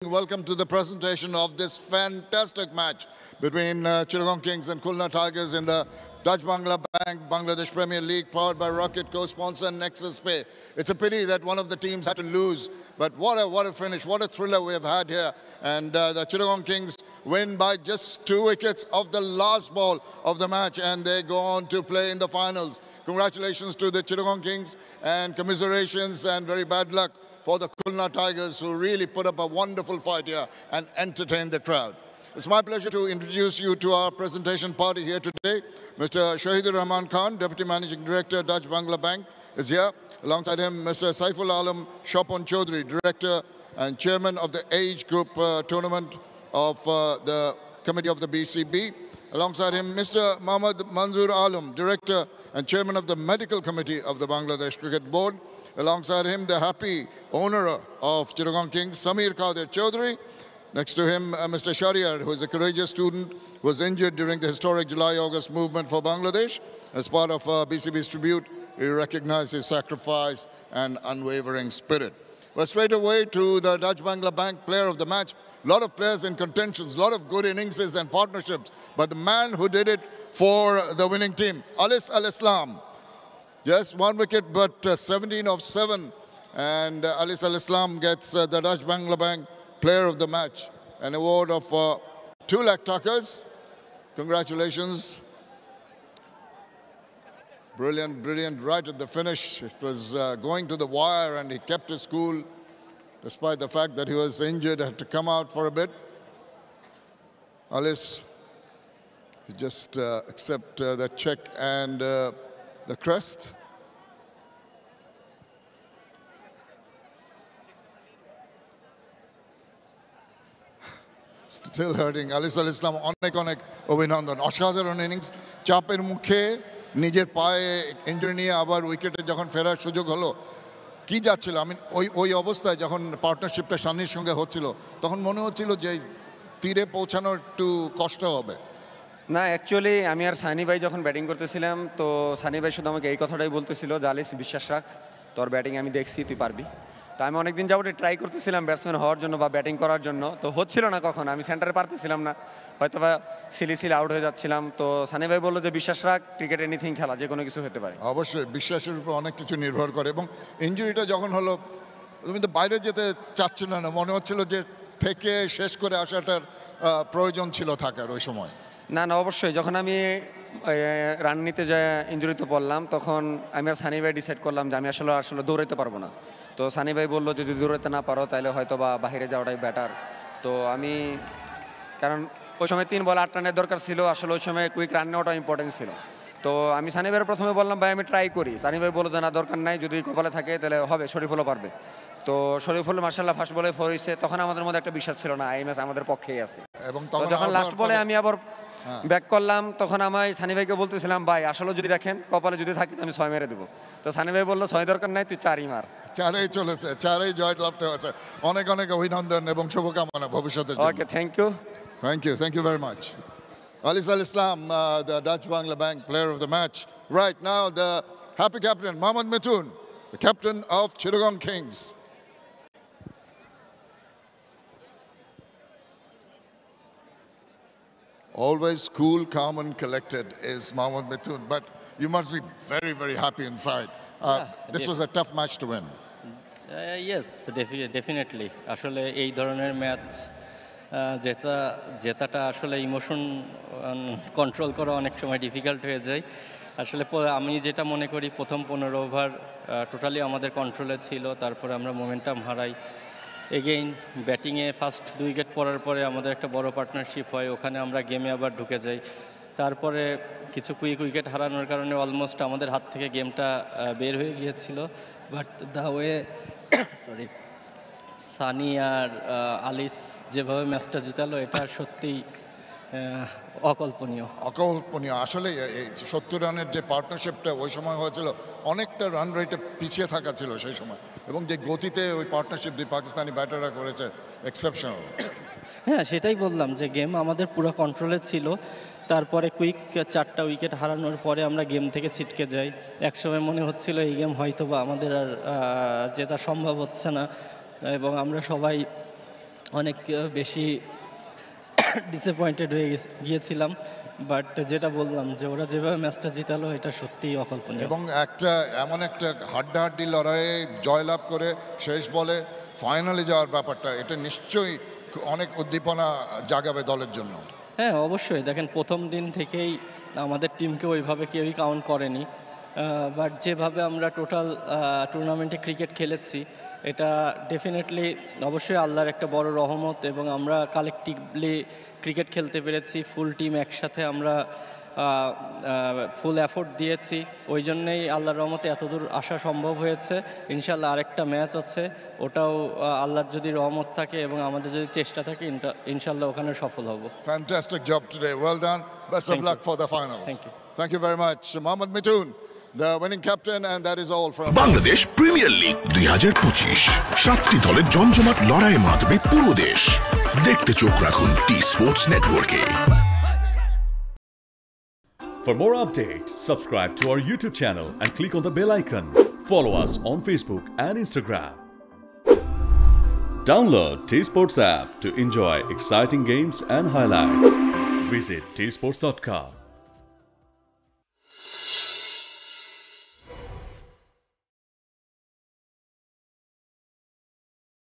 Welcome to the presentation of this fantastic match between Chittagong Kings and Khulna Tigers in the Dutch Bangla Bank Bangladesh Premier League, powered by Rocket, co-sponsor Nexus Pay. It's a pity that one of the teams had to lose, but what a finish, what a thriller we have had here. And the Chittagong Kings win by just 2 wickets of the last ball of the match, and they go on to play in the finals. Congratulations to the Chittagong Kings, and commiserations and very bad luck for the Khulna Tigers, who really put up a wonderful fight here and entertained the crowd. It's my pleasure to introduce you to our presentation party here today. Mr. Shahidur Rahman Khan, Deputy Managing Director, Dutch Bangla Bank, is here. Alongside him, Mr. Saiful Alam Shopon Chaudhry, Director and Chairman of the Age Group Tournament of the Committee of the BCB. Alongside him, Mr. Mohammad Manzoor Alam, Director and Chairman of the Medical Committee of the Bangladesh Cricket Board. Alongside him, the happy owner of Chittagong Kings, Samir Kadir Chaudhry. Next to him, Mr. Shariar, who is a courageous student who was injured during the historic July-August movement for Bangladesh. As part of BCB's tribute, we recognize his sacrifice and unwavering spirit. But straight away to the Dutch Bangla Bank Player of the Match. A lot of players in contentions, a lot of good innings and partnerships. But the man who did it for the winning team, Alis Al-Islam. Just 1 wicket, but 17 of 7. And Alis Al-Islam gets the Dutch Bangla Bank Player of the Match, an award of 2 lakh takas. Congratulations. Brilliant, brilliant, right at the finish. It was going to the wire, and he kept his cool, despite the fact that he was injured, had to come out for a bit. Alis, you just accept the check and the crest. Still hurting. Alis Al-Islam অনেক অভিনন্দন, অসাধারণ innings. চাপের মুখে নিজের পায়ে injury নিয়ে আবার উইকেটে যখন ফেরার সুযোগ হলো, কি যাচ্ছিল, আমি ওই অবস্থায় যখন পার্টনারশিপটা সানির সঙ্গে হচ্ছিল, তখন মনে হচ্ছিল যে তীরে পৌঁছানো একটু কষ্ট হবে। না, অ্যাকচুয়ালি আমি আর সানি ভাই যখন ব্যাটিং করতেছিলাম, তো সানি ভাই শুধু আমাকে এই কথাটাই বলতেছিল যে আলিস, বিশ্বাস রাখ, তোর ব্যাটিং আমি দেখছি, তুই পারবি। তো আমি অনেকদিন যাবত ট্রাই করতেছিলাম ব্যাটসম্যান হওয়ার জন্য বা ব্যাটিং করার জন্য, তো হচ্ছিল না কখন, আমি সেন্টারে পারতেছিলাম না, হয়তো বা সিলি আউট হয়ে যাচ্ছিলাম। তো সানি ভাই বললো যে বিশ্বাস রাখ, ক্রিকেট এনিথিং, খেলা যে কোনো কিছু হতে পারে। অবশ্যই বিশ্বাসের উপর অনেক কিছু নির্ভর করে, এবং ইনজুরিটা যখন হলো তুমি তো বাইরে যেতে চাচ্ছিল না, মনে হচ্ছিল যে থেকে শেষ করে আসাটার প্রয়োজন ছিল থাকার ওই সময়। না, অবশ্যই যখন আমি রান নিতে যায় ইনজুরিতে পড়লাম, তখন আমি আর সানি ভাই ডিসাইড করলাম যে আমি আসলে দৌড়াইতে পারবো না। তো সানি ভাই বললো যে যদি দৌড়াতে না পারো তাহলে হয়তো বা বাইরে যাওয়াটাই বেটার। তো আমি, কারণ ওই সময় 3 বলে 8 রানের দরকার ছিল, আসলে ওই সময় কুইক রান নেওয়াটা ইম্পর্টেন্ট ছিল। তো আমি সানি ভাইয়ের প্রথমে বললাম ভাই আমি ট্রাই করি। সানি ভাই বললো যে না, দরকার নাই, যদি কপালে থাকে তাহলে হবে, শরীফুলও পারবে। তো শরীফুল মার্শাল্লাহ ফার্স্ট বলে 4 হয়েছে, তখন আমাদের মধ্যে একটা বিশ্বাস ছিল না এই ম্যাচ আমাদের পক্ষেই আছে। এবং যখন লাস্ট বলে আমি আবার ব্যাক করলাম, তখন আমি সানি ভাইকে বলতেছিলাম ভাই আসলে যদি দেখেন কপালে যদি থাকি তো আমি 6 মেরে দেবো। তো সানি ভাই বললো 6 দরকার নাই, তুই 4ই মার। 4ই চলেছে, 4ই জয় লাভটা হয়েছে। অনেক অভিনন্দন এবং শুভকামনা ভবিষ্যতের জন্য। Okay, thank you very much. Alis Al-Islam, the Dutch Bangla Bank Player of the Match. Right now, the happy captain, Mohammad Mithun, the captain of Chittagong Kings. Always cool, calm and collected is Mohammad Mithun, but you must be very, very happy inside. This was a tough match to win. Yes, definitely. আসলে এই ধরনের match জেতাটা আসলে emotion control করা অনেক সময় difficult হয়ে যায়। আসলে আমি যেটা মনে করি, প্রথম 15 ওভার টোটালি আমাদের কন্ট্রোলে ছিল, তারপরে আমরা মোমেন্টাম হারাই। এগেইন ব্যাটিংয়ে ফার্স্ট 2 উইকেট পড়ার পরে আমাদের একটা বড় পার্টনারশিপ হয়, ওখানে আমরা গেমে আবার ঢুকে যাই। তারপরে কিছু কুইক উইকেট হারানোর কারণে অলমোস্ট আমাদের হাত থেকে গেমটা বের হয়ে গিয়েছিল। বাট দ্য ওয়ে সানি আর আলিস যেভাবে ম্যাচটা জিতালো, এটা সত্যিই অকল্পনীয়। আসলে এই 70 রানের যে পার্টনারশিপটা ওই সময় হয়েছিল, অনেকটা রান রেটে পিছিয়ে থাকা ছিল সেই সময়, এবং যে গতিতে ওই পার্টনারশিপ দিয়ে পাকিস্তানি ব্যাটাররা করেছে, এক্সেপশনাল। হ্যাঁ, সেটাই বললাম যে গেম আমাদের পুরো কন্ট্রোলে ছিল। তারপরে কুইক 4টা উইকেট হারানোর পরে আমরা গেম থেকে ছিটকে যাই। একসময় মনে হচ্ছিল এই গেম হয়তো বা আমাদের আর জেতা সম্ভব হচ্ছে না, এবং আমরা সবাই অনেক বেশি ডিসঅ্যাপয়েন্টেড হয়ে গিয়েছিলাম, বাট যেটা বললাম যে ওরা যেভাবে ম্যাচটা জিতালো এটা সত্যিই অকল্পনীয়। এবং এমন একটা হাড্ডাহাড্ডি লড়াইয়ে জয়লাভ করে শেষ বলে ফাইনালে যাওয়ার ব্যাপারটা, এটা নিশ্চয়ই অনেক উদ্দীপনা জাগাবে দলের জন্য। হ্যাঁ অবশ্যই, দেখেন প্রথম দিন থেকেই আমাদের টিমকে ওইভাবে কেউই কাউন্ট করেনি, বাট যেভাবে আমরা টোটাল টুর্নামেন্টে ক্রিকেট খেলেছি এটা ডেফিনেটলি অবশ্যই আল্লাহর একটা বড় রহমত, এবং আমরা কালেকটিভলি ক্রিকেট খেলতে পেরেছি, ফুল টিম একসাথে আমরা ফুল এফোর্ট দিয়েছি, ওই জন্যেই আল্লাহর রহমতে এতদূর আসা সম্ভব হয়েছে। ইনশাল্লাহ আরেকটা ম্যাচ আছে, ওটাও আল্লাহর যদি রহমত থাকে এবং আমাদের যদি চেষ্টা থাকে ইনশাল্লাহ ওখানে সফল হব। Fantastic job today. Well done. Best of luck for the finals. Thank you. Thank you very much. Mohammad Mitoon, the winning captain, and that is all from Bangladesh premier league 2025, 7টি দলের জমজমাট লড়াইয়ের মাধ্যমে পুরো দেশ দেখতে চোখ রাখুন টি স্পোর্টস নেটওয়ার্কে। For more updates, subscribe to our YouTube channel and click on the bell icon. Follow us on Facebook and Instagram. Download T Sports app to enjoy exciting games and highlights. Visit tsports.com.